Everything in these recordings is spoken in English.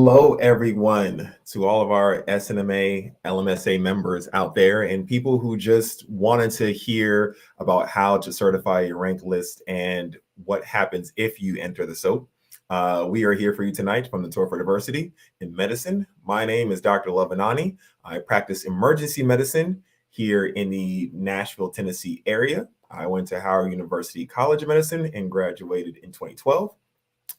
Hello, everyone, to all of our SNMA, LMSA members out there and people who just wanted to hear about how to certify your rank list and what happens if you enter the SOAP. We are here for you tonight from the Tour for Diversity in Medicine. My name is Dr. Lavanani. I practice emergency medicine here in the Nashville, Tennessee area. I went to Howard University College of Medicine and graduated in 2012.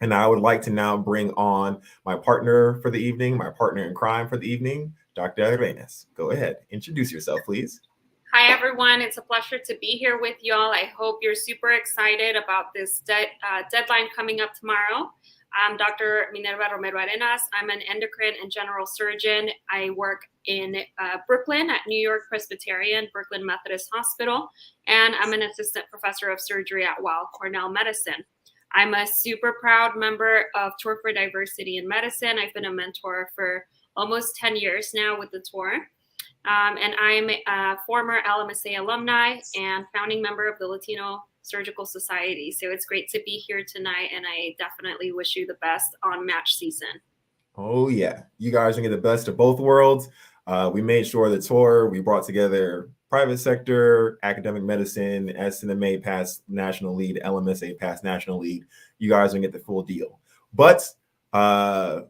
And I would like to now bring on my partner for the evening, my partner in crime for the evening, Dr. Arenas. Go ahead, introduce yourself, please. Hi, everyone. It's a pleasure to be here with y'all. I hope you're super excited about this deadline coming up tomorrow. I'm Dr. Minerva Romero Arenas. I'm an endocrine and general surgeon. I work in Brooklyn at New York Presbyterian, Brooklyn Methodist Hospital, and I'm an assistant professor of surgery at Weill Cornell Medicine. I'm a super proud member of Tour for Diversity in Medicine. I've been a mentor for almost 10 years now with the tour. And I'm a former LMSA alumni and founding member of the Latino Surgical Society. So it's great to be here tonight, and I definitely wish you the best on match season. Oh, yeah. You guys are going to get the best of both worlds. We made sure the tour, we brought together private sector, academic medicine, SNMA past national lead, LMSA past national lead. You guys are going to get the full deal. But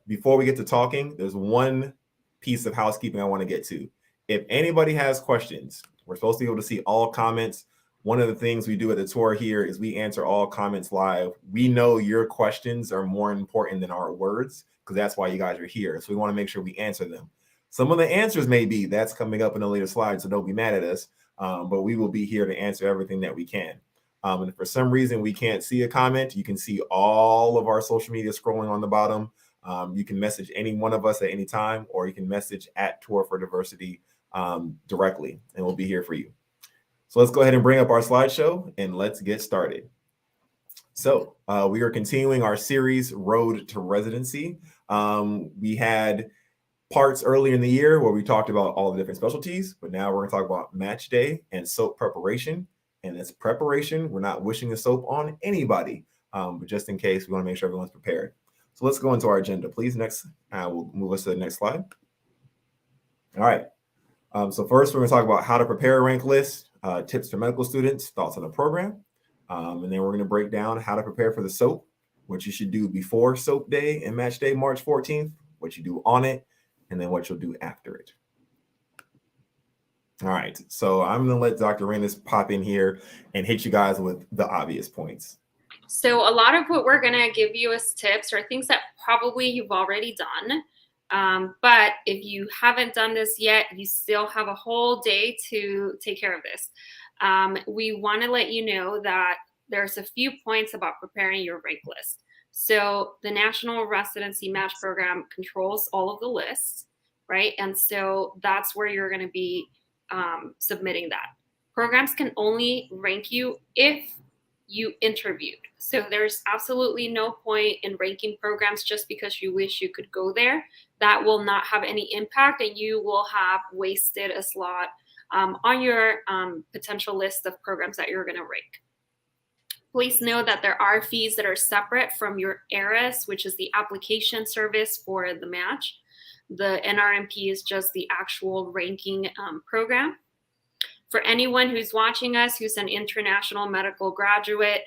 before we get to talking, there's one piece of housekeeping I want to get to. If anybody has questions, we're supposed to be able to see all comments. One of the things we do at the tour here is we answer all comments live. We know your questions are more important than our words because that's why you guys are here. So we want to make sure we answer them. Some of the answers may be that's coming up in a later slide, so don't be mad at us. But we will be here to answer everything that we can. And if for some reason we can't see a comment, you can see all of our social media scrolling on the bottom. You can message any one of us at any time, or you can message at Tour for Diversity directly, and we'll be here for you. So let's go ahead and bring up our slideshow and let's get started. So we are continuing our series, Road to Residency. We had parts earlier in the year where we talked about all the different specialties, but now we're going to talk about match day and SOAP preparation. And it's preparation. We're not wishing the SOAP on anybody, but just in case, we want to make sure everyone's prepared. So let's go into our agenda, please. Next, we'll move us to the next slide. All right. So first, we're going to talk about how to prepare a rank list, tips for medical students, thoughts on the program. And then we're going to break down how to prepare for the SOAP, what you should do before SOAP day and match day, March 14th, what you do on it, and then what you'll do after it. All right, so I'm going to let Dr. Arenas pop in here and hit you guys with the obvious points. So a lot of what we're going to give you as tips are things that probably you've already done. But if you haven't done this yet, you still have a whole day to take care of this. We want to let you know that there's a few points about preparing your rank list. So the National Residency Match Program controls all of the lists, right? And so that's where you're going to be submitting that. Programs can only rank you if you interviewed. So there's absolutely no point in ranking programs just because you wish you could go there. That will not have any impact, and you will have wasted a slot on your potential list of programs that you're going to rank. Please know that there are fees that are separate from your ARIS, which is the application service for the match. The NRMP is just the actual ranking program. For anyone who's watching us, who's an international medical graduate,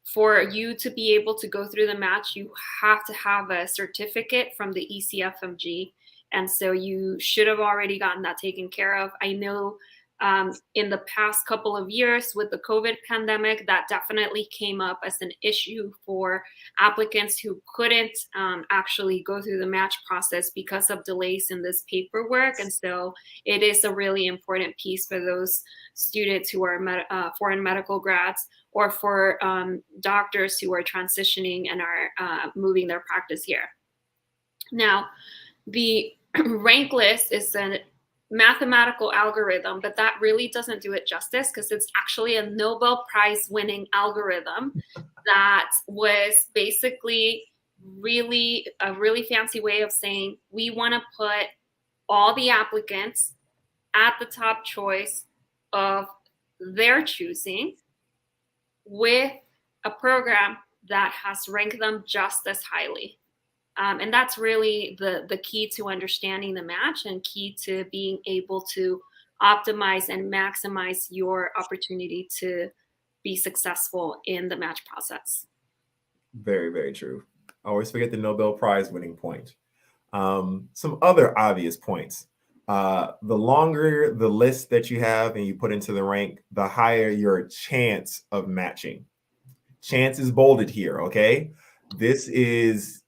for you to be able to go through the match, you have to have a certificate from the ECFMG. And so you should have already gotten that taken care of. I know in the past couple of years with the COVID pandemic, that definitely came up as an issue for applicants who couldn't actually go through the match process because of delays in this paperwork. And so it is a really important piece for those students who are foreign medical grads, or for doctors who are transitioning and are moving their practice here. Now, the rank list is a mathematical algorithm, but that really doesn't do it justice because it's actually a Nobel Prize winning algorithm that was basically really a really fancy way of saying we want to put all the applicants at the top choice of their choosing with a program that has ranked them just as highly. And that's really the key to understanding the match and key to being able to optimize and maximize your opportunity to be successful in the match process. Very, very true. I always forget the Nobel Prize winning point. Some other obvious points. The longer the list that you have and you put into the rank, the higher your chance of matching. Chance is bolded here, okay? This is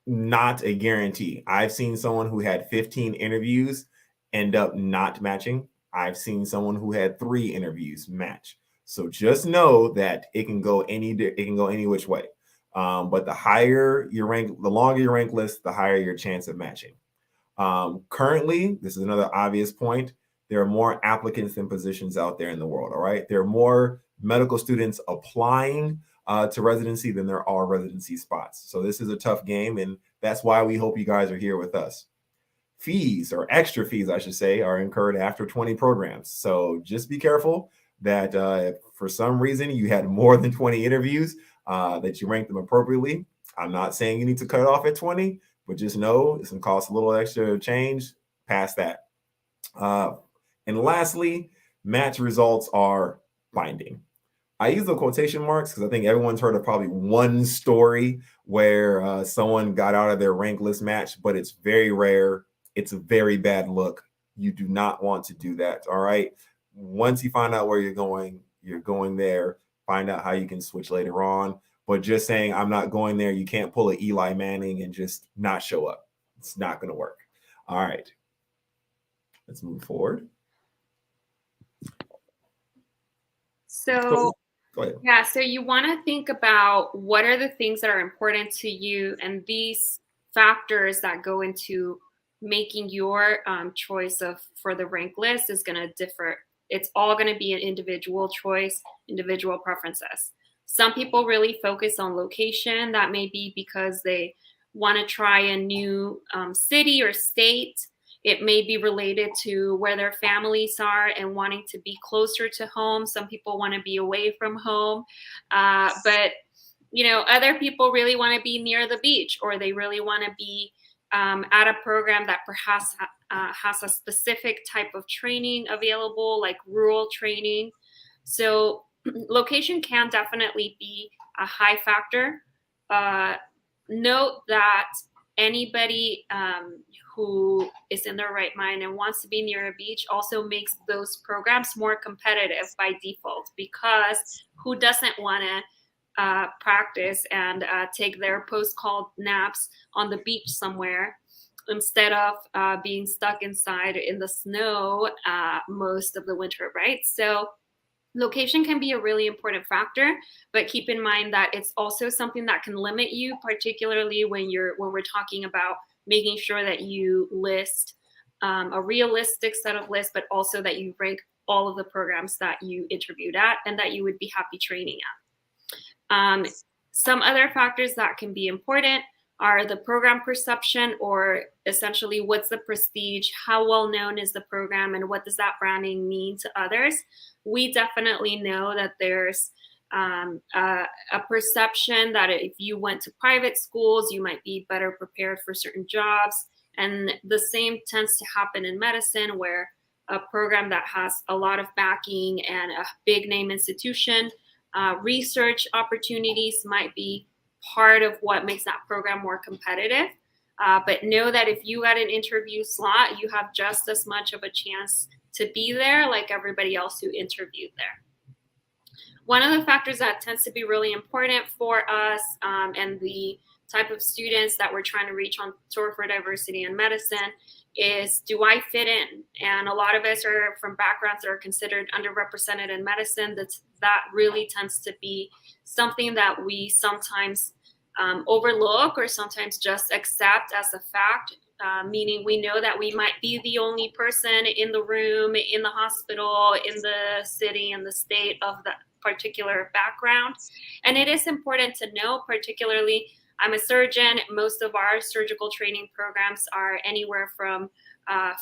not a guarantee. I've seen someone who had 15 interviews end up not matching. I've seen someone who had 3 interviews match. So just know that it can go any which way. But the higher your rank, the longer your rank list, the higher your chance of matching. Currently, this is another obvious point. There are more applicants than positions out there in the world. All right. There are more medical students applying to residency than there are residency spots. So this is a tough game. And that's why we hope you guys are here with us. Fees, or extra fees, I should say, are incurred after 20 programs. So just be careful that if for some reason you had more than 20 interviews, that you rank them appropriately. I'm not saying you need to cut it off at 20, but just know it's going to cost a little extra change past that. And lastly, match results are binding. I use the quotation marks because I think everyone's heard of probably one story where someone got out of their rank list match, but it's very rare. It's a very bad look. You do not want to do that. All right. Once you find out where you're going there. Find out how you can switch later on. But just saying I'm not going there, you can't pull a Eli Manning and just not show up. It's not going to work. All right. Let's move forward. So go ahead. Yeah, so you want to think about what are the things that are important to you, and these factors that go into making your choice for the rank list is going to differ. It's all going to be an individual choice, individual preferences. Some people really focus on location. That may be because they want to try a new city or state. It may be related to where their families are and wanting to be closer to home. Some people want to be away from home. But, other people really want to be near the beach, or they really want to be at a program that perhaps has a specific type of training available, like rural training. So location can definitely be a high factor. Note that anybody who is in their right mind and wants to be near a beach also makes those programs more competitive by default, because who doesn't want to practice and take their post-call naps on the beach somewhere instead of being stuck inside in the snow most of the winter, right? So location can be a really important factor, but keep in mind that it's also something that can limit you, particularly when we're talking about making sure that you list a realistic set of lists, but also that you rank all of the programs that you interviewed at and that you would be happy training at. Some other factors that can be important are the program perception, or essentially what's the prestige, how well known is the program, and what does that branding mean to others. We definitely know that there's a perception that if you went to private schools, you might be better prepared for certain jobs. And the same tends to happen in medicine, where a program that has a lot of backing and a big name institution, research opportunities might be part of what makes that program more competitive. But know that if you got an interview slot, you have just as much of a chance to be there like everybody else who interviewed there. One of the factors that tends to be really important for us and the type of students that we're trying to reach on Tour for Diversity in Medicine is, do I fit in? And a lot of us are from backgrounds that are considered underrepresented in medicine. That really tends to be something that we sometimes overlook or sometimes just accept as a fact, meaning we know that we might be the only person in the room, in the hospital, in the city, in the state of that particular background. And it is important to know, particularly, I'm a surgeon. Most of our surgical training programs are anywhere from 5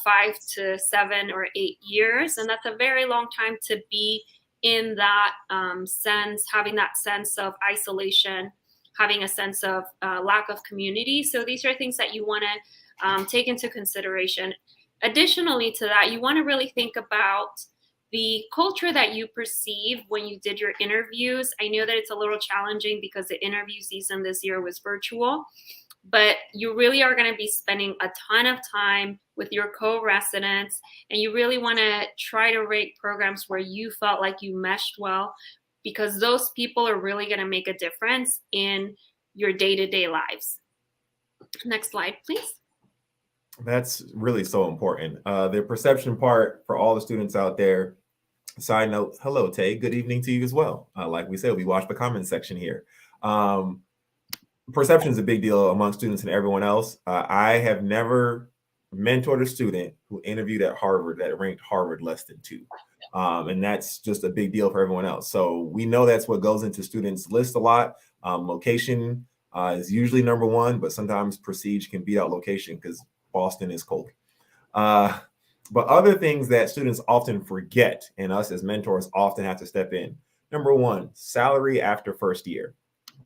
to 7 or 8 years. And that's a very long time to be in that sense, having that sense of isolation, having a sense of lack of community. So these are things that you want to take into consideration. Additionally to that, you want to really think about the culture that you perceive when you did your interviews. I know that it's a little challenging because the interview season this year was virtual, but you really are going to be spending a ton of time with your co-residents, and you really want to try to rate programs where you felt like you meshed well, because those people are really going to make a difference in your day-to-day lives. Next slide, please. That's really so important. The perception part for all the students out there. Side note, hello, Tay. Good evening to you as well. Like we said, we watched the comment section here. Perception is a big deal among students and everyone else. I have never mentored a student who interviewed at Harvard that ranked Harvard less than 2. And that's just a big deal for everyone else. So we know that's what goes into students' list a lot. Location is usually number 1, but sometimes prestige can beat out location because Boston is cold. But other things that students often forget, and us as mentors often have to step in. Number 1, salary after first year.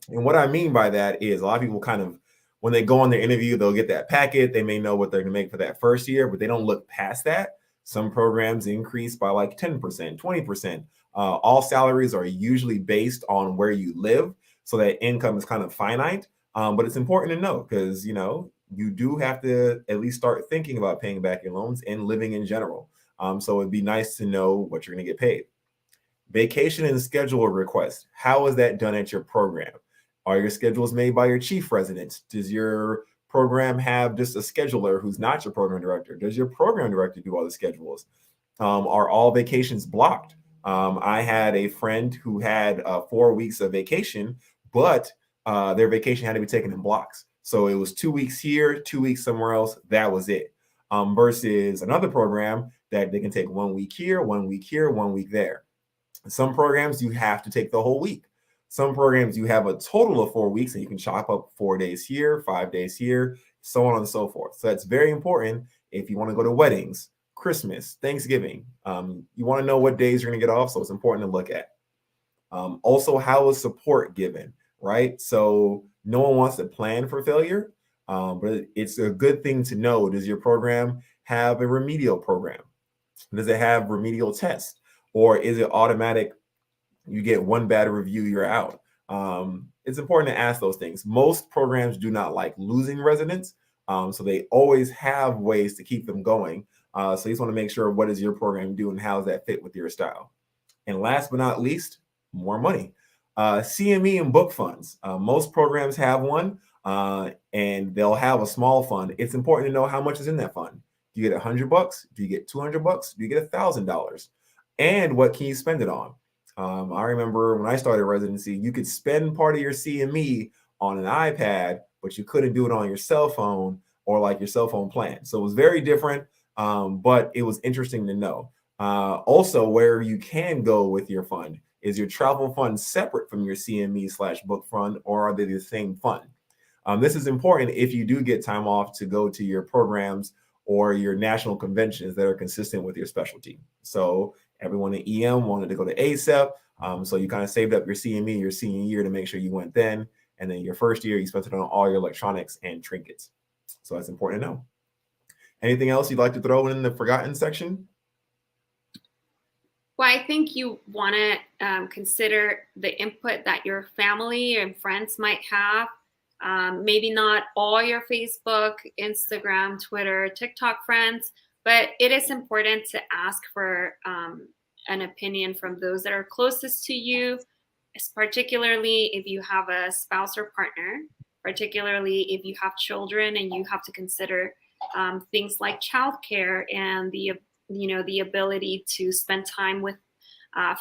And what I mean by that is a lot of people kind of, when they go on their interview, they'll get that packet. They may know what they're going to make for that first year, but they don't look past that. Some programs increase by like 10%, 20%. All salaries are usually based on where you live, so that income is kind of finite. But it's important to know because, you do have to at least start thinking about paying back your loans and living in general. So it'd be nice to know what you're going to get paid. Vacation and schedule request. How is that done at your program? Are your schedules made by your chief resident? Does your program have just a scheduler who's not your program director? Does your program director do all the schedules? Are all vacations blocked? I had a friend who had 4 weeks of vacation, but their vacation had to be taken in blocks. So it was 2 weeks here, 2 weeks somewhere else. That was it. Versus another program that they can take 1 week here, 1 week here, 1 week there. Some programs you have to take the whole week. Some programs you have a total of 4 weeks and you can chop up 4 days here, 5 days here, so on and so forth. So that's very important if you want to go to weddings, Christmas, Thanksgiving. You want to know what days you're going to get off, so it's important to look at. Also, how is support given, right? So no one wants to plan for failure, but it's a good thing to know. Does your program have a remedial program? Does it have remedial tests? Or is it automatic? You get one bad review, you're out. It's important to ask those things. Most programs do not like losing residents, so they always have ways to keep them going. So you just want to make sure, what does your program do and how does that fit with your style? And last but not least, more money. CME and book funds. Most programs have one, and they'll have a small fund. It's important to know how much is in that fund. Do you get $100? Do you get $200? Do you get $1,000? And what can you spend it on? I remember when I started residency, you could spend part of your CME on an iPad, but you couldn't do it on your cell phone or like your cell phone plan. So it was very different, but it was interesting to know. Also, where you can go with your fund. Is your travel fund separate from your CME/book fund, or are they the same fund? This is important if you do get time off to go to your programs or your national conventions that are consistent with your specialty. So everyone in EM wanted to go to ASEP. So you kind of saved up your CME your senior year to make sure you went then. And then your first year, you spent it on all your electronics and trinkets. So that's important to know. Anything else you'd like to throw in the forgotten section? Well, I think you want to consider the input that your family and friends might have. Maybe not all your Facebook, Instagram, Twitter, TikTok friends, but it is important to ask for an opinion from those that are closest to you, particularly if you have a spouse or partner, particularly if you have children and you have to consider things like childcare and the ability to spend time with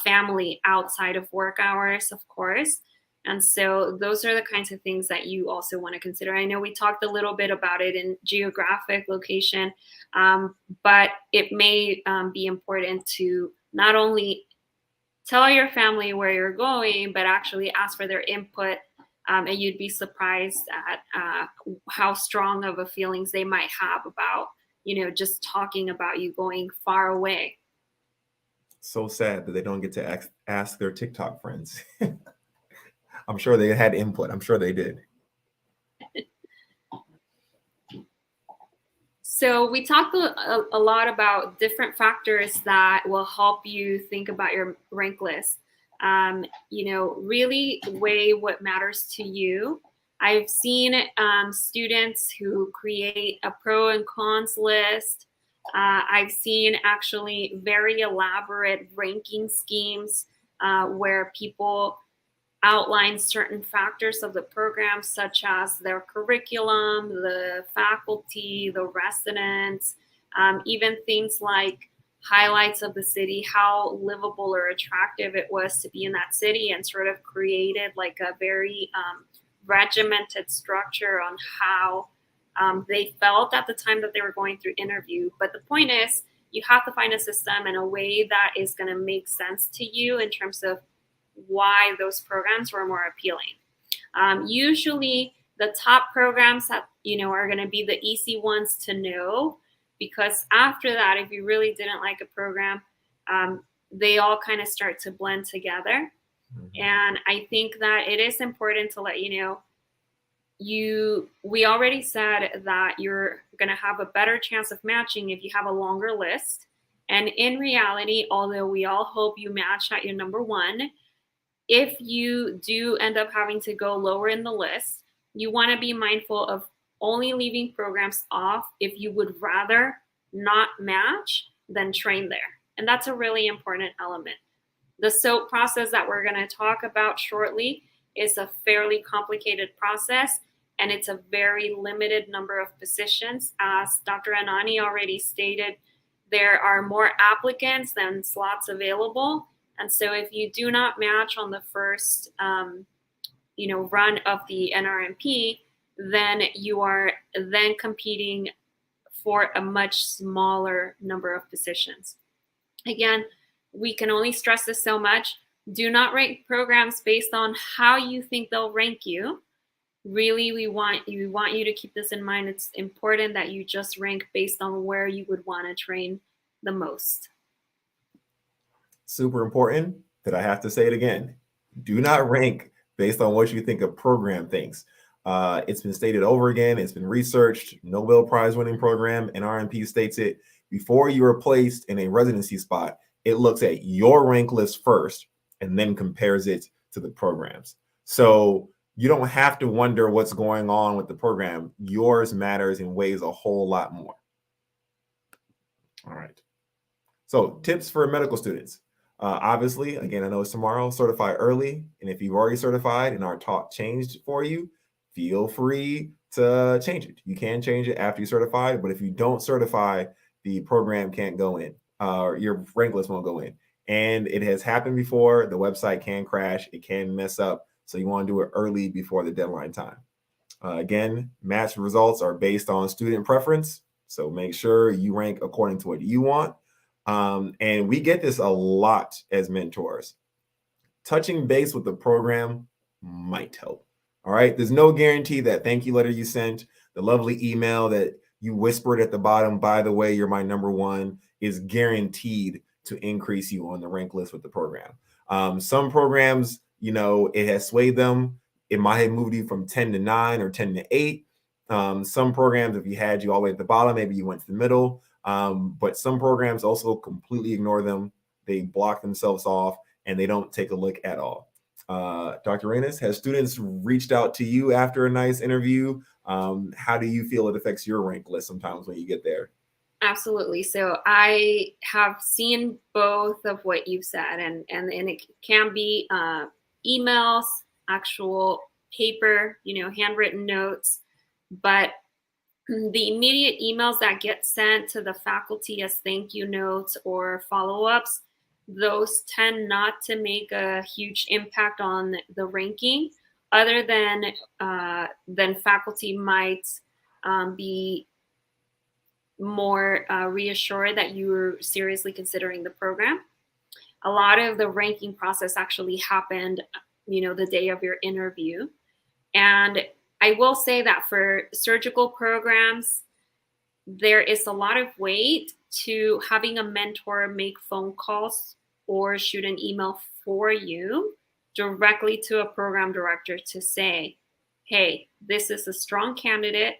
family outside of work hours, of course. And so those are the kinds of things that you also want to consider. I know we talked a little bit about it in geographic location, but it may be important to not only tell your family where you're going, but actually ask for their input. And you'd be surprised at how strong of a feelings they might have about, just talking about you going far away. So sad that they don't get to ask their TikTok friends. I'm sure they had input. I'm sure they did. So we talked a lot about different factors that will help you think about your rank list. Really weigh what matters to you. I've seen students who create a pro and cons list. I've seen actually very elaborate ranking schemes where people outline certain factors of the program, such as their curriculum, the faculty, the residents, even things like highlights of the city, how livable or attractive it was to be in that city, and sort of created like a very regimented structure on how they felt at the time that they were going through interview. But the point is, you have to find a system in a way that is going to make sense to you in terms of why those programs were more appealing. Usually the top programs that are going to be the easy ones to know, because after that, if you really didn't like a program, they all kind of start to blend together. Mm-hmm. And I think that it is important to let you know, we already said that you're going to have a better chance of matching if you have a longer list. And in reality, although we all hope you match at your number one, if you do end up having to go lower in the list, you want to be mindful of only leaving programs off if you would rather not match than train there. And that's a really important element. The SOAP process that we're going to talk about shortly is a fairly complicated process, and it's a very limited number of positions. As Dr. Anani already stated, there are more applicants than slots available. And so if you do not match on the first, run of the NRMP, then you are then competing for a much smaller number of positions. Again, we can only stress this so much. Do not rank programs based on how you think they'll rank you. Really, we want you to keep this in mind. It's important that you just rank based on where you would want to train the most. Super important that I have to say it again. Do not rank based on what you think a program thinks. It's been stated over again. It's been researched. Nobel Prize winning program, NRMP states it. Before you are placed in a residency spot, it looks at your rank list first and then compares it to the programs. So you don't have to wonder what's going on with the program. Yours matters and weighs a whole lot more. All right. So tips for medical students. Obviously, again, I know it's tomorrow, certify early. And if you've already certified and our talk changed for you, feel free to change it. You can change it after you certify, but if you don't certify, the program can't go in. Your rank list won't go in. And it has happened before. The website can crash. It can mess up. So you want to do it early before the deadline time. Again, match results are based on student preference. So make sure you rank according to what you want. And we get this a lot as mentors. Touching base with the program might help. All right. There's no guarantee that thank you letter you sent, the lovely email that you whispered at the bottom, by the way, you're my number one, is guaranteed to increase you on the rank list with the program. Some programs, it has swayed them. It might have moved you from 10 to 9 or 10 to 8. Some programs, if you had you all the way at the bottom, maybe you went to the middle. But some programs also completely ignore them. They block themselves off and they don't take a look at all. Dr. Reynes, has students reached out to you after a nice interview? How do you feel it affects your rank list sometimes when you get there? Absolutely. So I have seen both of what you've said, and it can be emails, actual paper, handwritten notes, but the immediate emails that get sent to the faculty as thank you notes or follow-ups, those tend not to make a huge impact on the ranking, other than faculty might be more reassured that you're seriously considering the program. A lot of the ranking process actually happened, the day of your interview. And I will say that for surgical programs, there is a lot of weight to having a mentor make phone calls or shoot an email for you directly to a program director to say, hey, this is a strong candidate.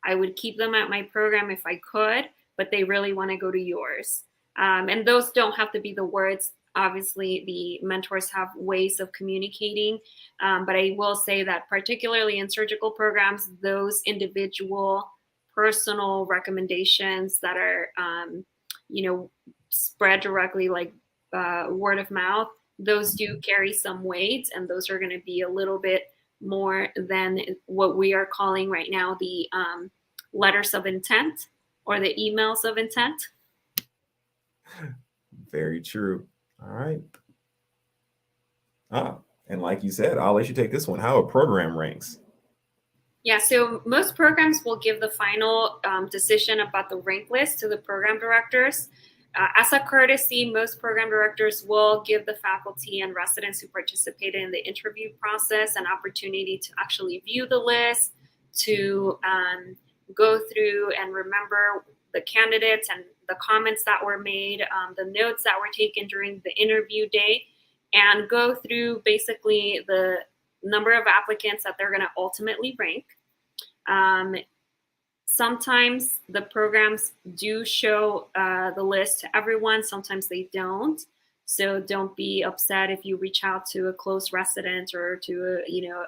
I would keep them at my program if I could, but they really want to go to yours. And those don't have to be the words. Obviously, the mentors have ways of communicating. But I will say that particularly in surgical programs, those individual personal recommendations that are, spread directly like word of mouth, those do carry some weight, and those are going to be a little bit more than what we are calling right now the letters of intent or the emails of intent. Very true. All right. And like you said, I'll let you take this one. How a program ranks. Yeah, so most programs will give the final decision about the rank list to the program directors. As a courtesy, most program directors will give the faculty and residents who participated in the interview process an opportunity to actually view the list, to go through and remember the candidates and the comments that were made, the notes that were taken during the interview day, and go through basically the number of applicants that they're going to ultimately rank. Sometimes the programs do show the list to everyone. Sometimes they don't. So don't be upset if you reach out to a close resident or to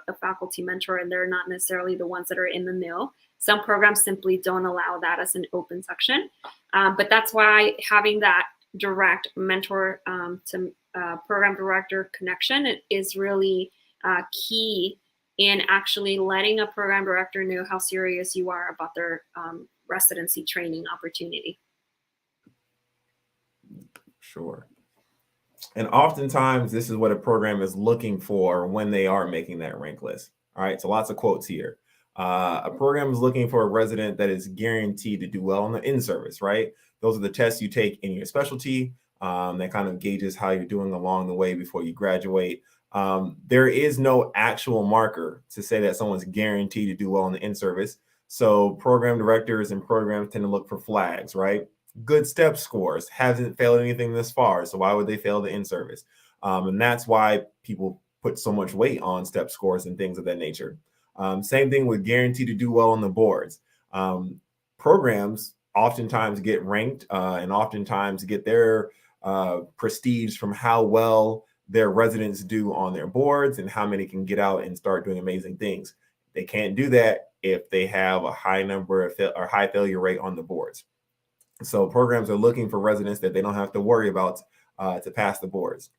a faculty mentor and they're not necessarily the ones that are in the know. Some programs simply don't allow that as an open section. But that's why having that direct mentor to program director connection is really key in actually letting a program director know how serious you are about their residency training opportunity. Sure. And oftentimes, this is what a program is looking for when they are making that rank list. All right, so lots of quotes here. A program is looking for a resident that is guaranteed to do well in the in-service, right? Those are the tests you take in your specialty that kind of gauges how you're doing along the way before you graduate. There is no actual marker to say that someone's guaranteed to do well in the in-service. So program directors and programs tend to look for flags, right? Good step scores, hasn't failed anything this far. So why would they fail the in-service? And that's why people put so much weight on step scores and things of that nature. Same thing with guaranteed to do well on the boards. Programs oftentimes get ranked and oftentimes get their prestige from how well their residents do on their boards and how many can get out and start doing amazing things. They can't do that if they have a high number of or high failure rate on the boards. So programs are looking for residents that they don't have to worry about to pass the boards.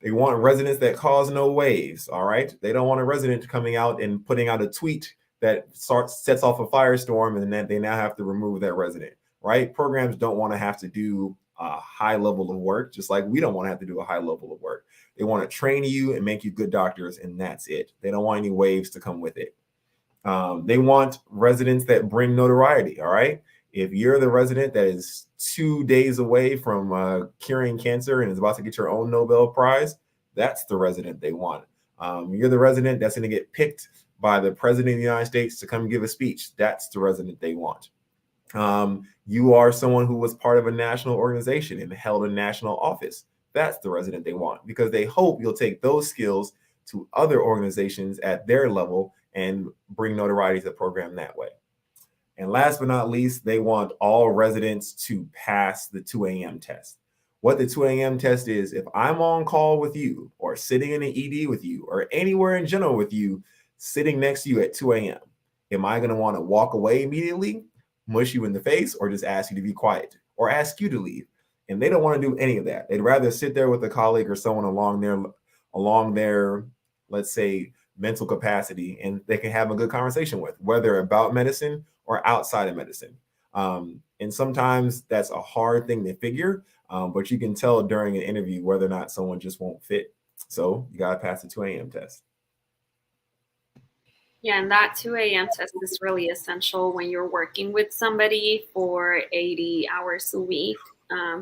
They want residents that cause no waves. All right. They don't want a resident coming out and putting out a tweet that sets off a firestorm and then they now have to remove that resident. Right. Programs don't want to have to do a high level of work, just like we don't want to have to do a high level of work. They want to train you and make you good doctors, and that's it. They don't want any waves to come with it. They want residents that bring notoriety. All right. If you're the resident that is 2 days away from curing cancer and is about to get your own Nobel Prize, that's the resident they want. You're the resident that's going to get picked by the president of the United States to come give a speech. That's the resident they want. You are someone who was part of a national organization and held a national office. That's the resident they want, because they hope you'll take those skills to other organizations at their level and bring notoriety to the program that way. And last but not least, they want all residents to pass the 2 a.m. test. What the 2 a.m. test is, if I'm on call with you or sitting in an ED with you or anywhere in general with you, sitting next to you at 2 a.m., am I going to want to walk away immediately, mush you in the face, or just ask you to be quiet or ask you to leave? And they don't want to do any of that. They'd rather sit there with a colleague or someone along their, let's say, mental capacity, and they can have a good conversation with, whether about medicine or outside of medicine. And sometimes that's a hard thing to figure, but you can tell during an interview whether or not someone just won't fit. So you got to pass the 2 a.m. test. Yeah, and that 2 a.m. test is really essential when you're working with somebody for 80 hours a week.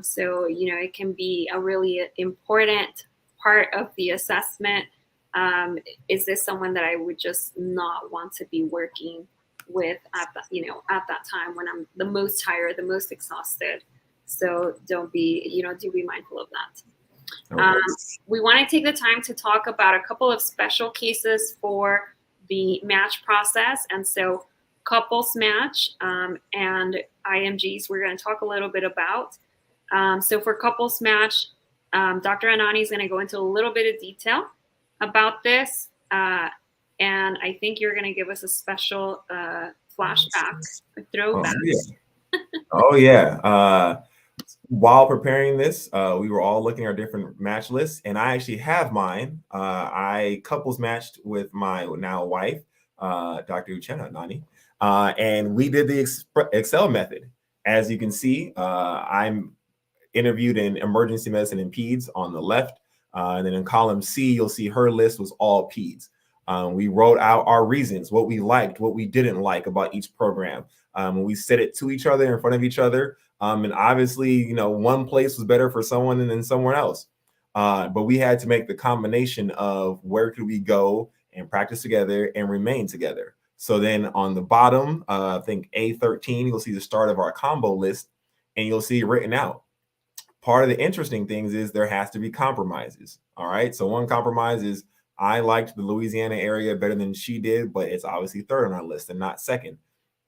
So, it can be a really important part of the assessment. Is this someone that I would just not want to be working with at that time when I'm the most tired, the most exhausted? So do be mindful of that. Okay. We want to take the time to talk about a couple of special cases for the match process. And so couples match and IMGs, we're going to talk a little bit about. So for couples match, Dr. Anani is going to go into a little bit of detail about this. And I think you're going to give us a special flashback, a throwback. Oh, yeah. While preparing this, we were all looking at our different match lists, and I actually have mine. I couples matched with my now wife, Dr. Uchenna Nani, and we did the Excel method. As you can see, I'm interviewed in emergency medicine and peds on the left, and then in column C, you'll see her list was all peds. We wrote out our reasons, what we liked, what we didn't like about each program. We said it to each other in front of each other. And obviously, one place was better for someone than someone else. But we had to make the combination of where could we go and practice together and remain together. So then on the bottom, I think A13, you'll see the start of our combo list, and you'll see it written out. Part of the interesting things is there has to be compromises. All right. So one compromise is I liked the Louisiana area better than she did, but it's obviously third on our list and not second.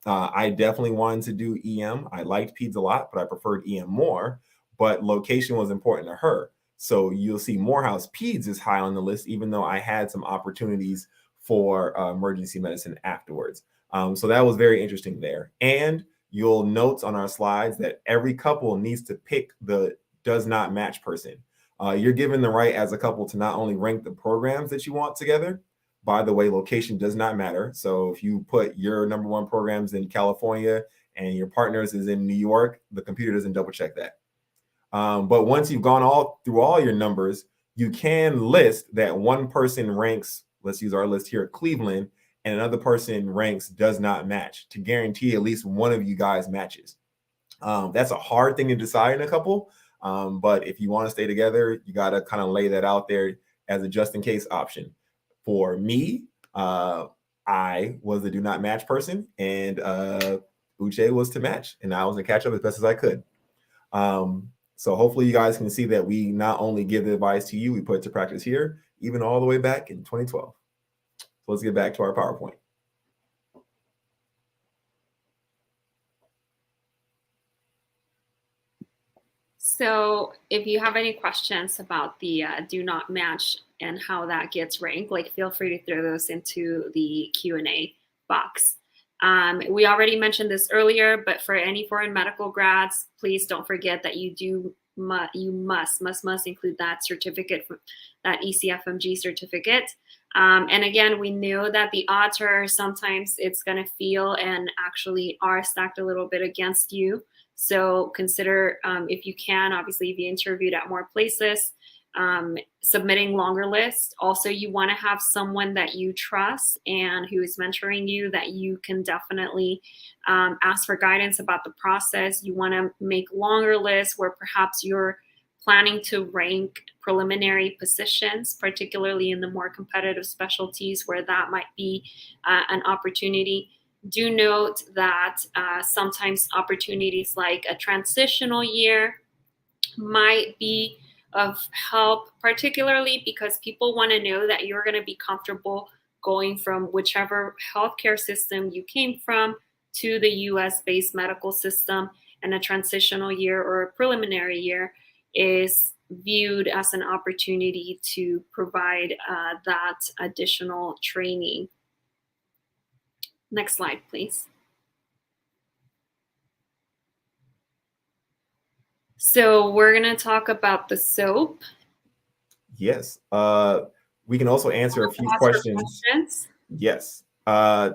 I definitely wanted to do EM. I liked peds a lot, but I preferred EM more. But location was important to her. So you'll see Morehouse Peds is high on the list, even though I had some opportunities for emergency medicine afterwards. So that was very interesting there. And you'll note on our slides that every couple needs to pick the does not match person. You're given the right as a couple to not only rank the programs that you want together. By the way, location does not matter. So if you put your number one programs in California and your partners is in New York, the computer doesn't double check that. But once you've gone through all your numbers, you can list that one person ranks, let's use our list here at Cleveland, and another person ranks does not match to guarantee at least one of you guys matches. That's a hard thing to decide in a couple. But if you want to stay together, you got to kind of lay that out there as a just in case option. For me, I was the do not match person, and Uche was to match, and I was to catch up as best as I could. So hopefully you guys can see that we not only give the advice to you, we put it to practice here, even all the way back in 2012. So let's get back to our PowerPoint. So if you have any questions about the do not match and how that gets ranked, feel free to throw those into the Q&A box. We already mentioned this earlier, but for any foreign medical grads, please don't forget that you must include that certificate, that ECFMG certificate. And again, we know that the odds are sometimes it's going to feel and actually are stacked a little bit against you. So consider, if you can, obviously be interviewed at more places, submitting longer lists. Also, you want to have someone that you trust and who is mentoring you that you can definitely ask for guidance about the process. You want to make longer lists where perhaps you're planning to rank preliminary positions, particularly in the more competitive specialties where that might be an opportunity. Do note that sometimes opportunities like a transitional year might be of help, particularly because people want to know that you're going to be comfortable going from whichever healthcare system you came from to the US-based medical system, and a transitional year or a preliminary year is viewed as an opportunity to provide that additional training. Next slide, please. So we're going to talk about the SOAP. Yes. We can also answer a few questions. Yes.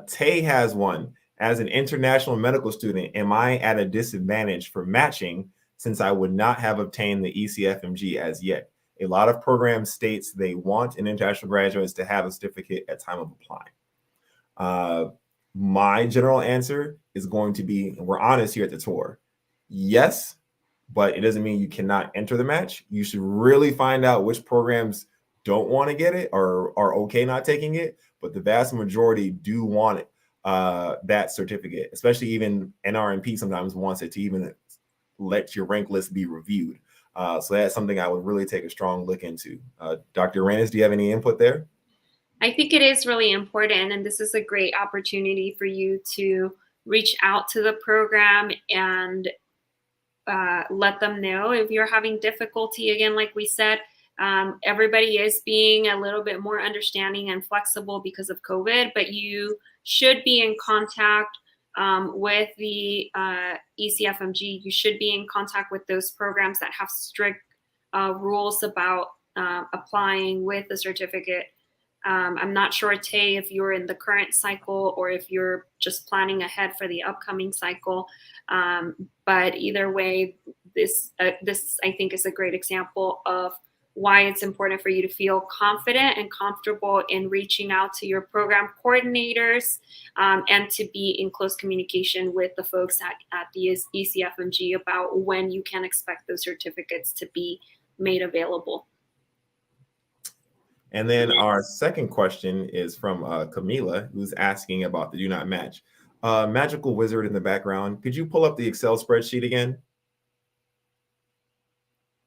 Tay has one. As an international medical student, am I at a disadvantage for matching since I would not have obtained the ECFMG as yet? A lot of programs states they want an international graduates to have a certificate at time of applying. My general answer is going to be, and we're honest here at the tour, yes, but it doesn't mean you cannot enter the match. You should really find out which programs don't want to get it or are okay not taking it, but the vast majority do want it, that certificate, especially even NRMP sometimes wants it to even let your rank list be reviewed. So that's something I would really take a strong look into. Dr. Aranis, do you have any input there? I think it is really important, and this is a great opportunity for you to reach out to the program and let them know if you're having difficulty. Again, like we said, everybody is being a little bit more understanding and flexible because of COVID, but you should be in contact with the ECFMG. You should be in contact with those programs that have strict rules about applying with the certificate. I'm not sure, Tay, if you're in the current cycle or if you're just planning ahead for the upcoming cycle. But either way, this I think is a great example of why it's important for you to feel confident and comfortable in reaching out to your program coordinators and to be in close communication with the folks at the ECFMG about when you can expect those certificates to be made available. And then our second question is from Camila, who's asking about the do not match. Magical wizard in the background. Could you pull up the Excel spreadsheet again?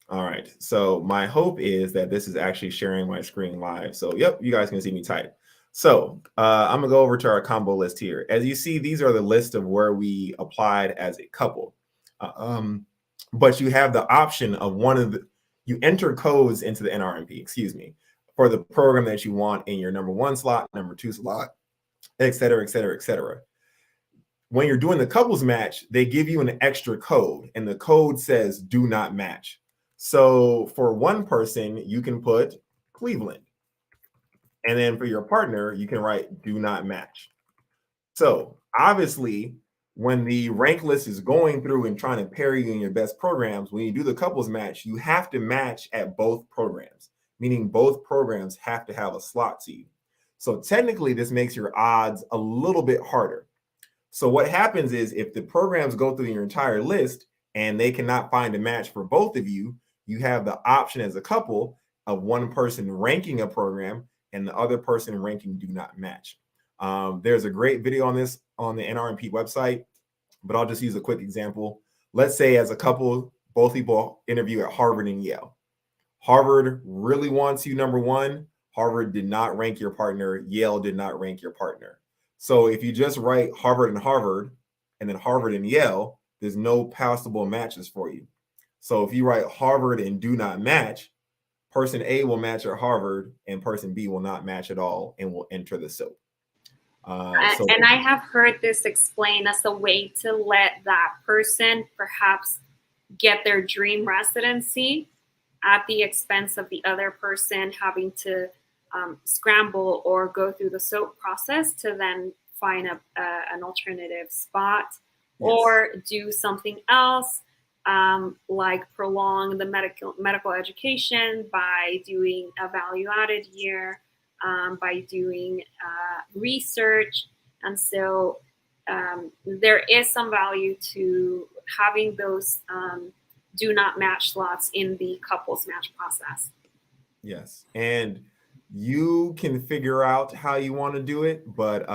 All right. So my hope is that this is actually sharing my screen live. So yep, you guys can see me type. So I'm gonna go over to our combo list here. As you see, these are the list of where we applied as a couple. But you have the option of you enter codes into the NRMP, excuse me, for the program that you want in your number 1 slot, number 2 slot, et cetera, et cetera, et cetera. When you're doing the couples match, they give you an extra code, and the code says do not match. So for one person, you can put Cleveland. And then for your partner, you can write do not match. So obviously, when the rank list is going through and trying to pair you in your best programs, when you do the couples match, you have to match at both programs, meaning both programs have to have a slot to you. So technically, this makes your odds a little bit harder. So what happens is if the programs go through your entire list and they cannot find a match for both of you, you have the option as a couple of one person ranking a program and the other person ranking do not match. There's a great video on this on the NRMP website, but I'll just use a quick example. Let's say as a couple, both people interview at Harvard and Yale. Harvard really wants you number 1. Harvard did not rank your partner. Yale did not rank your partner. So if you just write Harvard and then Harvard and Yale, there's no possible matches for you. So if you write Harvard and do not match, person A will match at Harvard and person B will not match at all and will enter the SOAP. And I have heard this explained as a way to let that person perhaps get their dream residency at the expense of the other person having to scramble or go through the SOAP process to then find an alternative spot. Yes. Or do something else like prolong the medical education by doing a value-added year, by doing research. And so there is some value to having those do not match slots in the couples match process. Yes. And you can figure out how you want to do it. But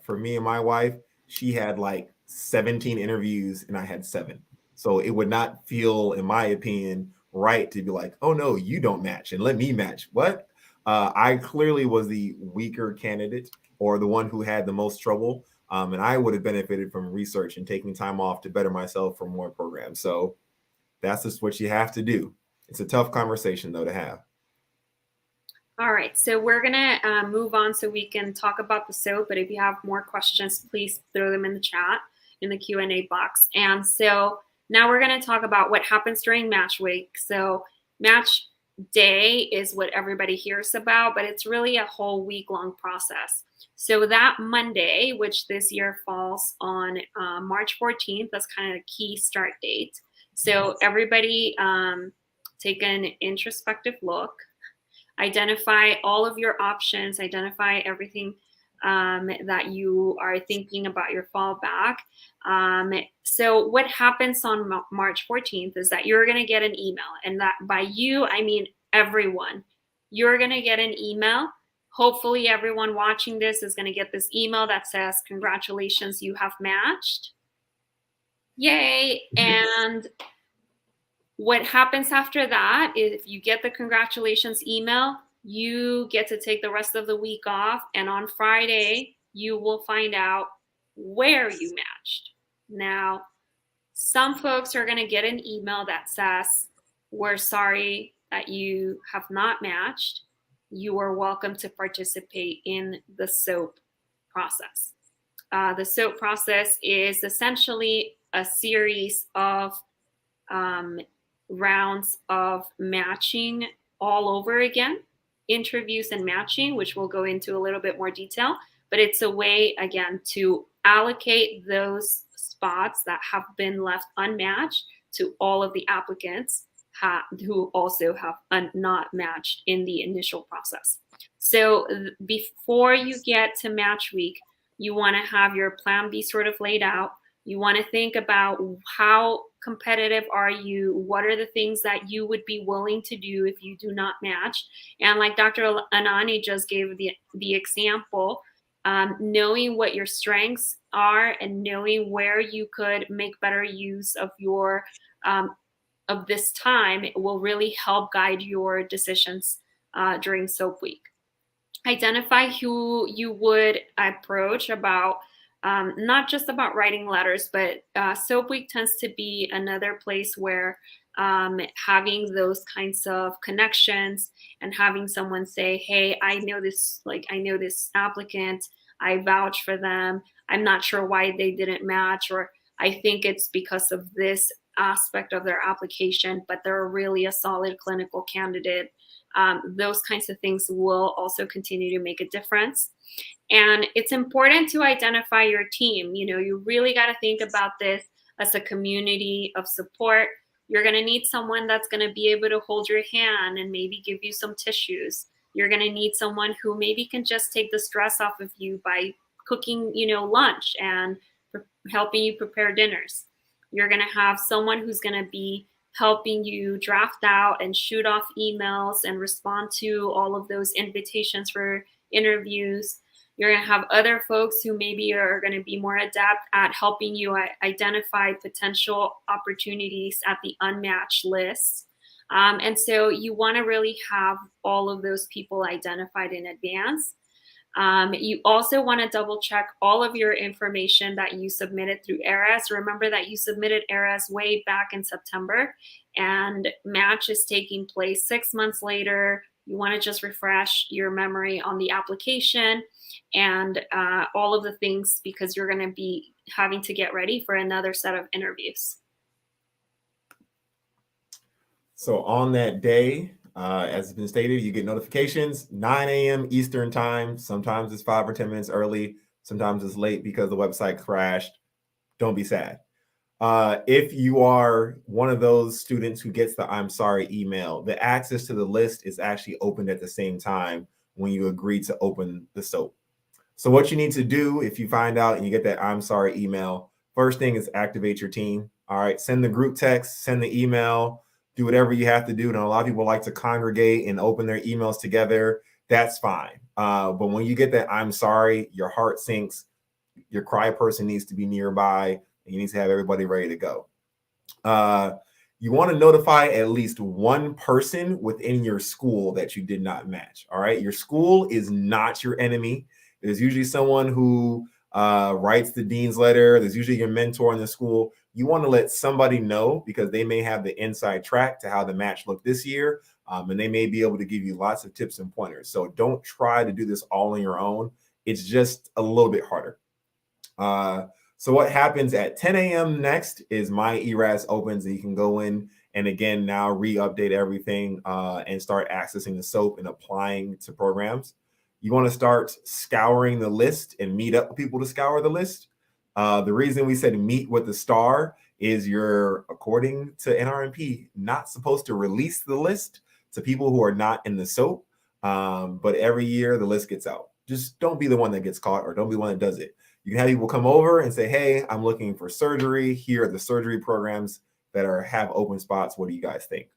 for me and my wife, she had like 17 interviews and I had 7. So it would not feel, in my opinion, right to be like, oh, no, you don't match and let me match. What? I clearly was the weaker candidate or the one who had the most trouble. And I would have benefited from research and taking time off to better myself for more programs. So that's just what you have to do. It's a tough conversation, though, to have. All right, so we're gonna move on so we can talk about the SOAP, but if you have more questions, please throw them in the chat, in the Q&A box. And so now we're gonna talk about what happens during match week. So match day is what everybody hears about, but it's really a whole week-long process. So that Monday, which this year falls on March 14th, that's kind of the key start date. So everybody take an introspective look, identify all of your options, identify everything that you are thinking about your fallback. So what happens on March 14th is that you're going to get an email, and that by you, I mean everyone. You're going to get an email. Hopefully everyone watching this is going to get this email that says, congratulations, you have matched. Yay. And What happens after that is if you get the congratulations email, you get to take the rest of the week off. And on Friday, you will find out where you matched. Now, some folks are going to get an email that says, "We're sorry that you have not matched. You are welcome to participate in the SOAP process." The SOAP process is essentially a series of rounds of matching all over again, interviews and matching, which we'll go into a little bit more detail. But it's a way, again, to allocate those spots that have been left unmatched to all of the applicants who also have not matched in the initial process. So before you get to match week, you want to have your plan B sort of laid out. You want to think about how competitive are you? What are the things that you would be willing to do if you do not match? And like Dr. Anani just gave the example, knowing what your strengths are and knowing where you could make better use of your of this time will really help guide your decisions during SOAP week. Identify who you would approach about not just about writing letters, but SOAP week tends to be another place where having those kinds of connections and having someone say, "Hey, I know this applicant, I vouch for them. I'm not sure why they didn't match, or I think it's because of this aspect of their application, but they're really a solid clinical candidate." Those kinds of things will also continue to make a difference. And it's important to identify your team. You really got to think about this as a community of support. You're going to need someone that's going to be able to hold your hand and maybe give you some tissues. You're going to need someone who maybe can just take the stress off of you by cooking, lunch and helping you prepare dinners. You're going to have someone who's going to be helping you draft out and shoot off emails and respond to all of those invitations for interviews. You're going to have other folks who maybe are going to be more adept at helping you identify potential opportunities at the unmatched list. And so you want to really have all of those people identified in advance. You also want to double check all of your information that you submitted through ERAS. Remember that you submitted ERAS way back in September, and match is taking place 6 months later. You want to just refresh your memory on the application and all of the things, because you're going to be having to get ready for another set of interviews. So on that day, as has been stated, you get notifications 9 a.m. Eastern time. Sometimes it's 5 or 10 minutes early. Sometimes it's late because the website crashed. Don't be sad. If you are one of those students who gets the "I'm sorry" email, the access to the list is actually opened at the same time when you agree to open the SOAP. So what you need to do if you find out and you get that "I'm sorry" email, first thing is activate your team. All right, send the group text, send the email, do whatever you have to do. And a lot of people like to congregate and open their emails together. That's fine. But when you get that "I'm sorry," your heart sinks. Your cry person needs to be nearby. And you need to have everybody ready to go. You want to notify at least one person within your school that you did not match. All right. Your school is not your enemy. There's usually someone who writes the dean's letter. There's usually your mentor in the school. You want to let somebody know because they may have the inside track to how the match looked this year. And they may be able to give you lots of tips and pointers. So don't try to do this all on your own. It's just a little bit harder. So what happens at 10 a.m. next is my ERAS opens, and you can go in and again now re-update everything and start accessing the SOAP and applying to programs. You want to start scouring the list and meet up with people to scour the list. The reason we said meet with the star is you're, according to NRMP, not supposed to release the list to people who are not in the SOAP. But every year the list gets out. Just don't be the one that gets caught, or don't be the one that does it. You can have people come over and say, "Hey, I'm looking for surgery. Here are the surgery programs that have open spots. What do you guys think?"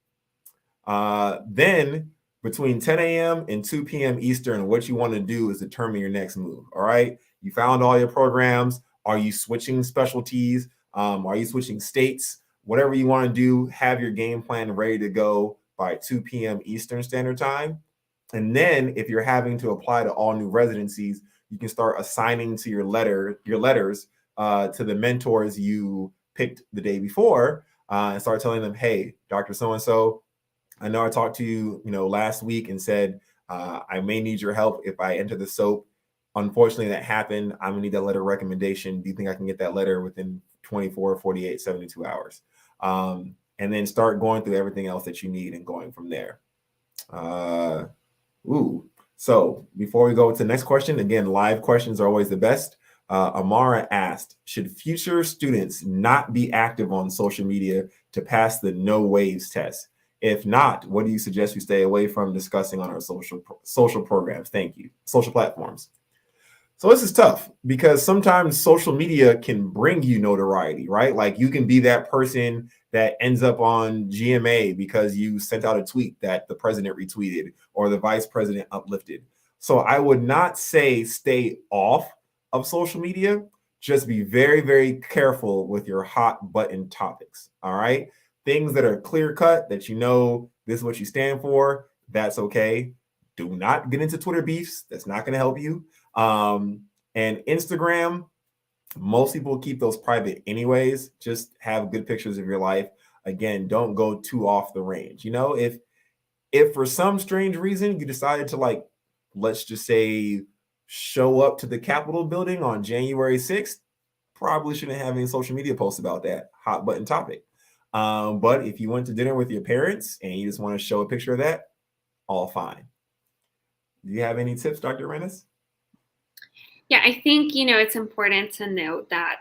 Then between 10 a.m. and 2 p.m. Eastern, what you want to do is determine your next move. All right. You found all your programs. Are you switching specialties? Are you switching states? whatever you want to do, have your game plan ready to go by 2 p.m. Eastern Standard Time. And then if you're having to apply to all new residencies, you can start assigning to your letters to the mentors you picked the day before, and start telling them, hey, Dr. So-and-so, I know I talked to you, last week and said I may need your help if I enter the SOAP. Unfortunately, that happened. I'm gonna need that letter of recommendation. Do you think I can get that letter within 24, 48, 72 hours? And then start going through everything else that you need and going from there. So before we go to the next question, again, live questions are always the best. Amara asked, should future students not be active on social media to pass the no waves test? If not, what do you suggest we stay away from discussing on our social programs? Thank you. Social platforms. So this is tough because sometimes social media can bring you notoriety, right? Like you can be that person that ends up on GMA because you sent out a tweet that the president retweeted or the vice president uplifted. So I would not say stay off of social media. Just be very, very careful with your hot button topics. All right. Things that are clear cut that this is what you stand for. That's okay. Do not get into Twitter beefs. That's not going to help you. And Instagram, most people keep those private anyways. Just have good pictures of your life. Again, don't go too off the range. If for some strange reason you decided to let's just say show up to the Capitol building on January 6th, probably shouldn't have any social media posts about that hot button topic. But if you went to dinner with your parents and you just want to show a picture of that, all fine. Do you have any tips, Dr. Rennes? Yeah, I think, it's important to note that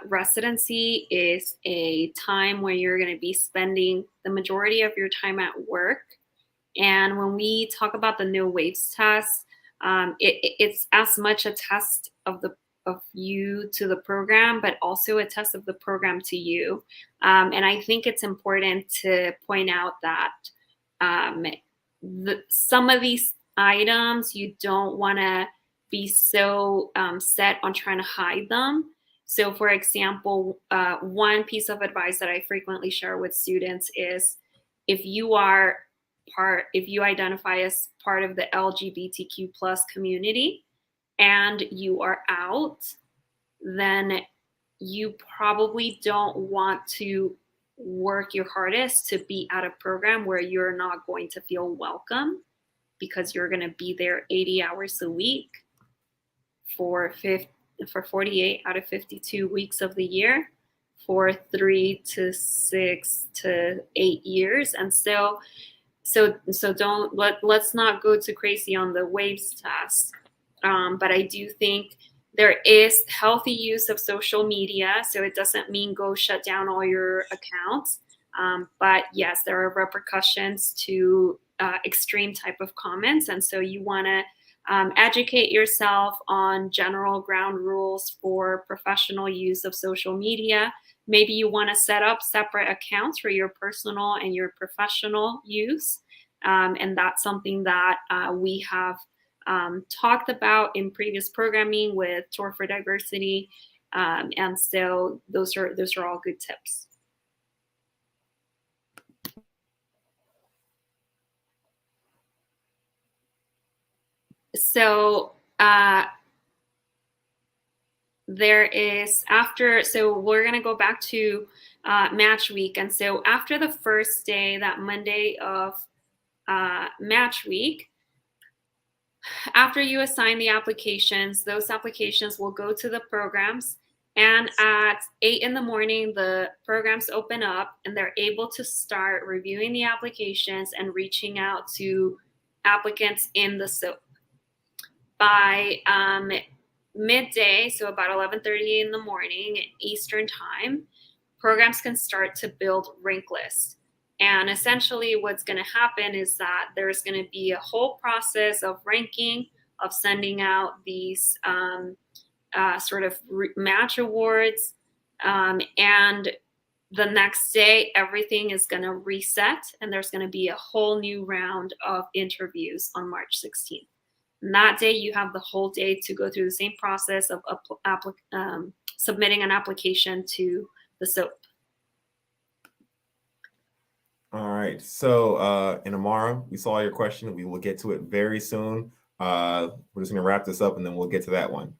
residency is a time where you're going to be spending the majority of your time at work. And when we talk about the no waves test, it's as much a test of you to the program, but also a test of the program to you. And I think it's important to point out that some of these items you don't want to be so set on trying to hide them. So for example, one piece of advice that I frequently share with students is if you identify as part of the LGBTQ plus community and you are out, then you probably don't want to work your hardest to be at a program where you're not going to feel welcome, because you're going to be there 80 hours a week for 48 out of 52 weeks of the year for 3 to 6 to 8 years. And so let's not go too crazy on the waves test. But I do think there is healthy use of social media. So it doesn't mean go shut down all your accounts. But yes, there are repercussions to extreme type of comments. And so you want to educate yourself on general ground rules for professional use of social media. Maybe you want to set up separate accounts for your personal and your professional use. And that's something that we have talked about in previous programming with Tour for Diversity. And so those are all good tips. So we're going to go back to match week. And so after the first day, that Monday of match week, after you assign the applications, those applications will go to the programs. And at 8 in the morning, the programs open up and they're able to start reviewing the applications and reaching out to applicants in the SOAP. By midday, so about 11:30 in the morning Eastern time, programs can start to build rank lists. And essentially what's going to happen is that there's going to be a whole process of ranking, of sending out these sort of match awards. And the next day, everything is going to reset and there's going to be a whole new round of interviews on March 16th. And that day, you have the whole day to go through the same process of submitting an application to the SOAP. All right. So, and Amara, we saw your question. We will get to it very soon. We're just going to wrap this up and then we'll get to that one.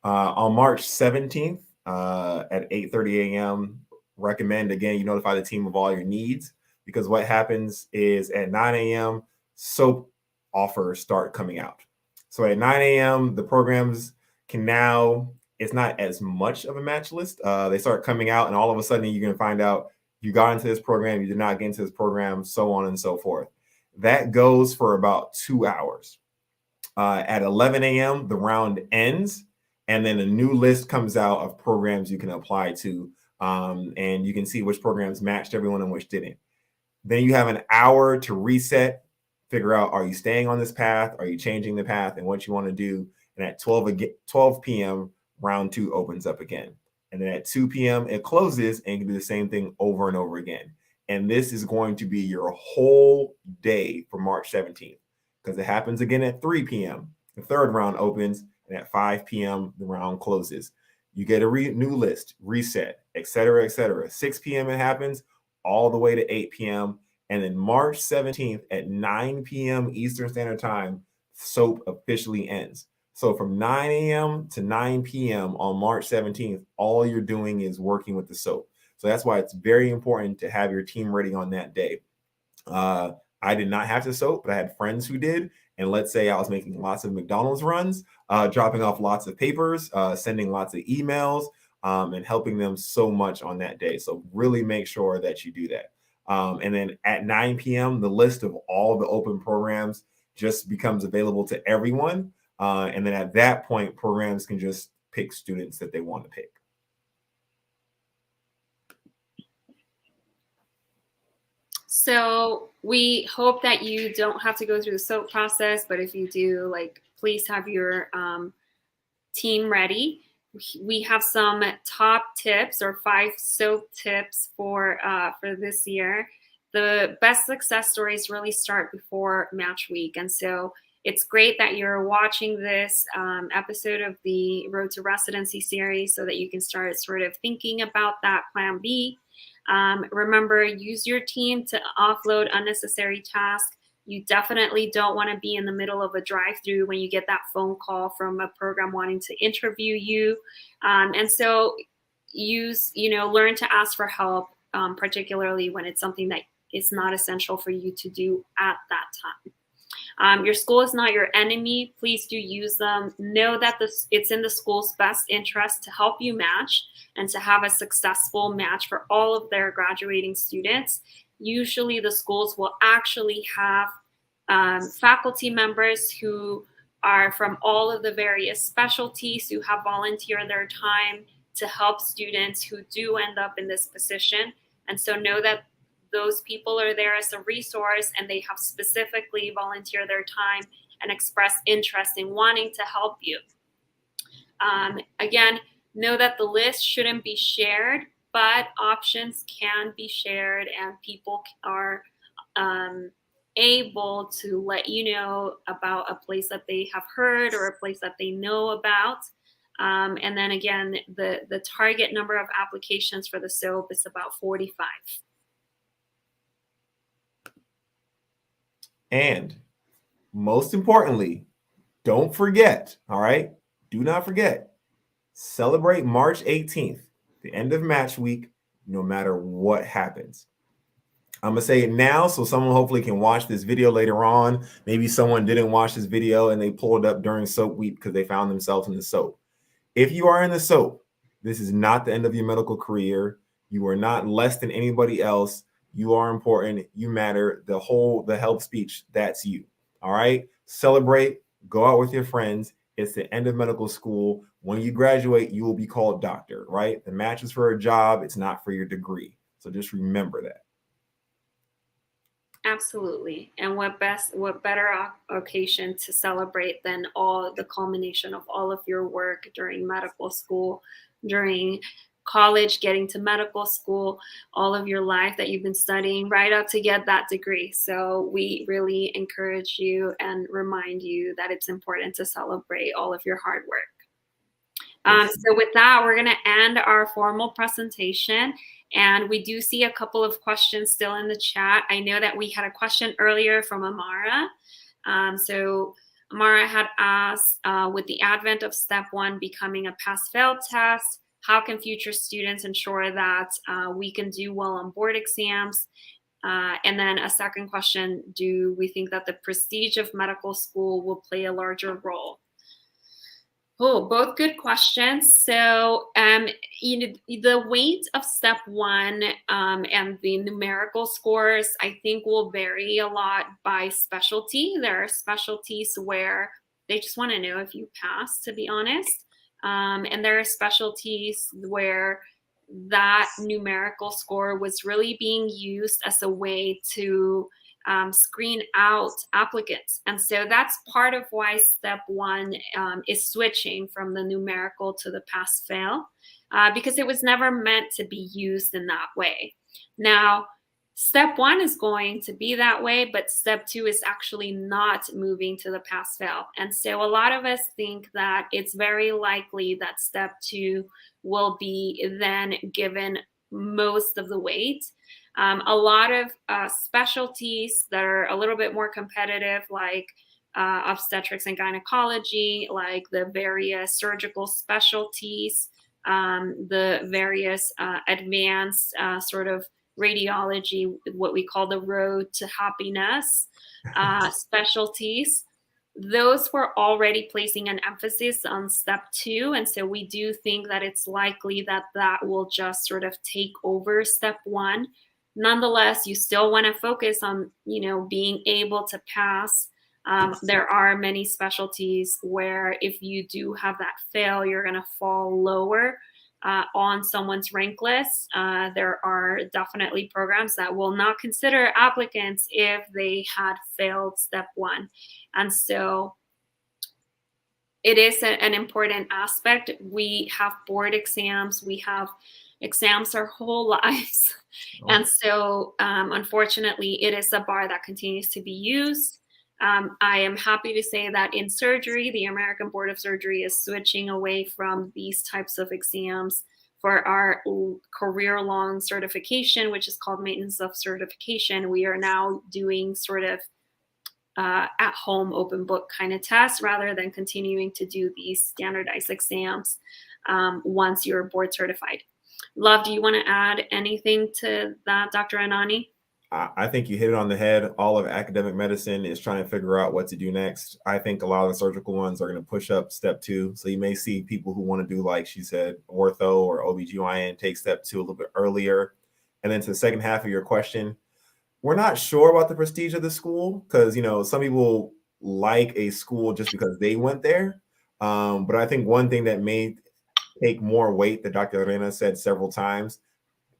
On March 17th at 8:30 a.m., recommend again you notify the team of all your needs, because what happens is at 9 a.m., soap offers start coming out. So at 9 a.m., the programs can now, it's not as much of a match list. They start coming out, and all of a sudden you're going to find out you got into this program, you did not get into this program, so on and so forth. That goes for about 2 hours. At 11 a.m., the round ends, and then a new list comes out of programs you can apply to, and you can see which programs matched everyone and which didn't. Then you have an hour to reset, figure out, are you staying on this path? Are you changing the path and what you want to do? And at 12 p.m., round two opens up again. And then at 2 p.m., it closes, and you can do the same thing over and over again. And this is going to be your whole day for March 17th, because it happens again at 3 p.m. The third round opens, and at 5 p.m., the round closes. You get a new list, reset, et cetera, et cetera. 6 p.m. it happens all the way to 8 p.m. And then March 17th at 9 p.m. Eastern Standard Time, SOAP officially ends. So from 9 a.m. to 9 p.m. on March 17th, all you're doing is working with the SOAP. So that's why it's very important to have your team ready on that day. I did not have to SOAP, but I had friends who did. And let's say I was making lots of McDonald's runs, dropping off lots of papers, sending lots of emails, and helping them so much on that day. So really make sure that you do that. And then at 9 p.m., the list of all the open programs just becomes available to everyone. And then at that point, programs can just pick students that they want to pick. So we hope that you don't have to go through the SOAP process, but if you do, like, please have your team ready. We have some top tips, or 5 SOAP tips for this year. The best success stories really start before match week, and so it's great that you're watching this episode of the Road to Residency series so that you can start sort of thinking about that plan B. Remember, use your team to offload unnecessary tasks. You definitely don't want to be in the middle of a drive-through when you get that phone call from a program wanting to interview you. And so learn to ask for help, particularly when it's something that is not essential for you to do at that time. Your school is not your enemy. Please do use them. Know that it's in the school's best interest to help you match and to have a successful match for all of their graduating students. Usually the schools will actually have faculty members who are from all of the various specialties who have volunteered their time to help students who do end up in this position. And so know that those people are there as a resource, and they have specifically volunteered their time and expressed interest in wanting to help you. Again, know that the list shouldn't be shared, but options can be shared, and people are able to let you know about a place that they have heard or a place that they know about. And then again, the target number of applications for the SOAP is about 45. And most importantly, don't forget, all right? Do not forget, celebrate March 18th, the end of match week, no matter what happens. I'm going to say it now so someone hopefully can watch this video later on. Maybe someone didn't watch this video and they pulled up during SOAP week because they found themselves in the SOAP. If you are in the SOAP, this is not the end of your medical career. You are not less than anybody else. You are important. You matter. The help speech, that's you. All right? Celebrate. Go out with your friends. It's the end of medical school. When you graduate, you will be called doctor, right? The match is for a job. It's not for your degree. So just remember that. Absolutely. And what better occasion to celebrate than all the culmination of all of your work during medical school, during college, getting to medical school, all of your life that you've been studying right up to get that degree. So we really encourage you and remind you that it's important to celebrate all of your hard work. So with that, we're going to end our formal presentation. And we do see a couple of questions still in the chat. I know that we had a question earlier from Amara. So Amara had asked, with the advent of step one becoming a pass-fail test, how can future students ensure that we can do well on board exams? And then a second question, do we think that the prestige of medical school will play a larger role? Oh, both good questions. So, the weight of step one and the numerical scores, I think, will vary a lot by specialty. There are specialties where they just want to know if you pass, to be honest. And there are specialties where that numerical score was really being used as a way to screen out applicants. And so that's part of why step one is switching from the numerical to the pass fail, because it was never meant to be used in that way. Now, step one is going to be that way, but step two is actually not moving to the pass fail. And so a lot of us think that it's very likely that step two will be then given most of the weight. A lot of specialties that are a little bit more competitive, like obstetrics and gynecology, like the various surgical specialties, the various advanced sort of radiology, what we call the road to happiness specialties. Those were already placing an emphasis on step two. And so we do think that it's likely that that will just sort of take over step one. Nonetheless, you still want to focus on, being able to pass. There are many specialties where if you do have that fail, you're going to fall lower on someone's rank list. There are definitely programs that will not consider applicants if they had failed step one. And so it is an important aspect. We have board exams, we have exams our whole lives. Oh. And so unfortunately, it is a bar that continues to be used. I am happy to say that in surgery, the American Board of Surgery is switching away from these types of exams for our career-long certification, which is called maintenance of certification. We are now doing sort of at-home open book kind of tests rather than continuing to do these standardized exams once you're board certified. Love, do you want to add anything to that, Dr. Anani? I think you hit it on the head. All of academic medicine is trying to figure out what to do next. I think a lot of the surgical ones are going to push up step two. So you may see people who want to do, like she said, ortho or OBGYN take step two a little bit earlier. And then to the second half of your question, we're not sure about the prestige of the school because, some people like a school just because they went there. But I think one thing that may take more weight that Dr. Arena said several times,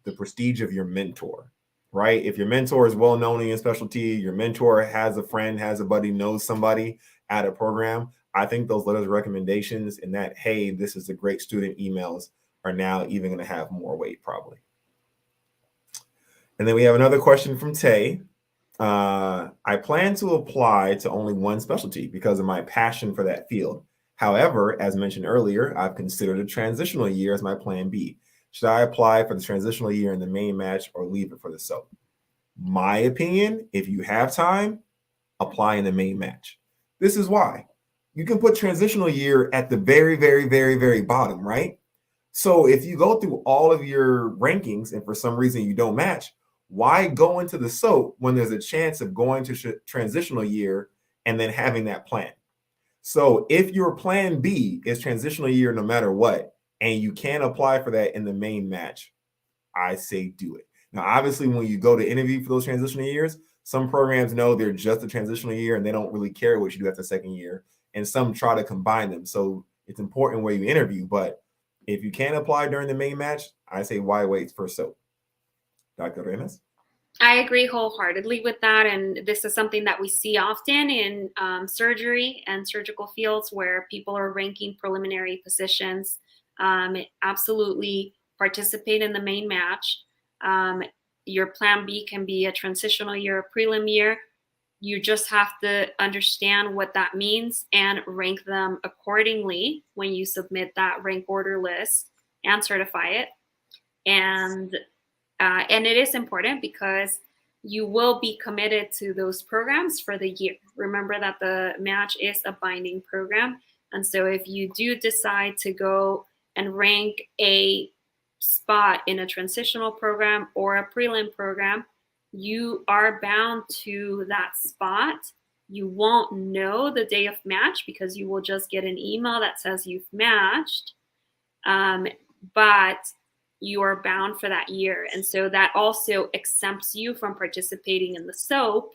the prestige of your mentor. Right? If your mentor is well known in your specialty, your mentor has a friend, has a buddy, knows somebody at a program, I think those letters of recommendations and that, hey, this is a great student emails are now even going to have more weight probably. And then we have another question from Tay. I plan to apply to only one specialty because of my passion for that field. However, as mentioned earlier, I've considered a transitional year as my plan B. Should I apply for the transitional year in the main match or leave it for the SOAP? My opinion, if you have time, apply in the main match. This is why. You can put transitional year at the very, very, very, very bottom, right? So if you go through all of your rankings and for some reason you don't match, why go into the SOAP when there's a chance of going to transitional year and then having that plan? So if your plan B is transitional year no matter what, and you can apply for that in the main match, I say do it. Now, obviously, when you go to interview for those transitional years, some programs know they're just a transitional year and they don't really care what you do after the second year. And some try to combine them. So it's important where you interview. But if you can apply during the main match, I say why wait for SOAP? Dr. Renes? I agree wholeheartedly with that. And this is something that we see often in surgery and surgical fields where people are ranking preliminary positions. Absolutely participate in the main match. Your plan B can be a transitional year, a prelim year. You just have to understand what that means and rank them accordingly when you submit that rank order list and certify it. And it is important because you will be committed to those programs for the year. Remember that the match is a binding program. And so if you do decide to go and rank a spot in a transitional program or a prelim program, you are bound to that spot. You won't know the day of match because you will just get an email that says you've matched. But you are bound for that year. And so that also exempts you from participating in the SOAP,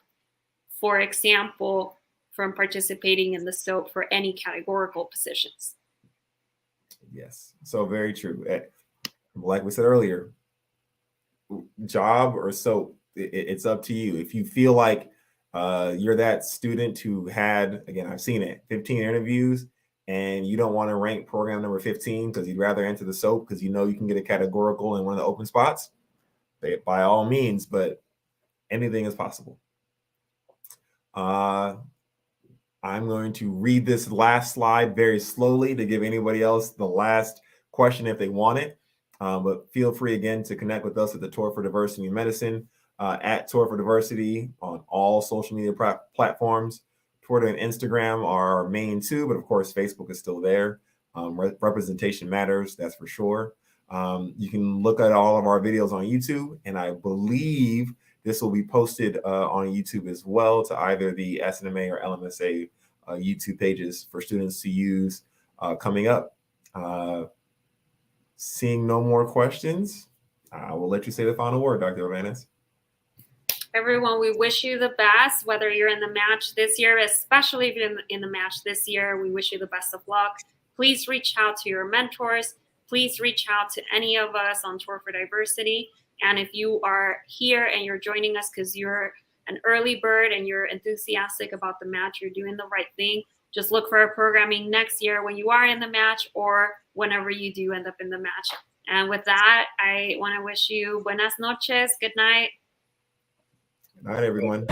for example, from participating in the SOAP for any categorical positions. Yes, so very true. Like we said earlier, job or SOAP, it's up to you. If you feel like you're that student who had, again, I've seen it, 15 interviews, and you don't want to rank program number 15 because you'd rather enter the SOAP because you know you can get a categorical in one of the open spots, by all means, but anything is possible. I'm going to read this last slide very slowly to give anybody else the last question if they want it. But feel free again to connect with us at the Tour for Diversity in Medicine, at Tour for Diversity on all social media platforms. Twitter and Instagram are our main two, but of course, Facebook is still there. Representation matters, that's for sure. You can look at all of our videos on YouTube, and I believe this will be posted on YouTube as well to either the SNMA or LMSA YouTube pages for students to use coming up. Seeing no more questions, I will let you say the final word, Dr. Ovanes. Everyone, we wish you the best, whether you're in the match this year, especially if you're in the match this year. We wish you the best of luck. Please reach out to your mentors. Please reach out to any of us on Tour for Diversity. And if you are here and you're joining us because you're an early bird and you're enthusiastic about the match, you're doing the right thing. Just look for our programming next year when you are in the match or whenever you do end up in the match. And with that, I want to wish you buenas noches. Good night. Good night, everyone.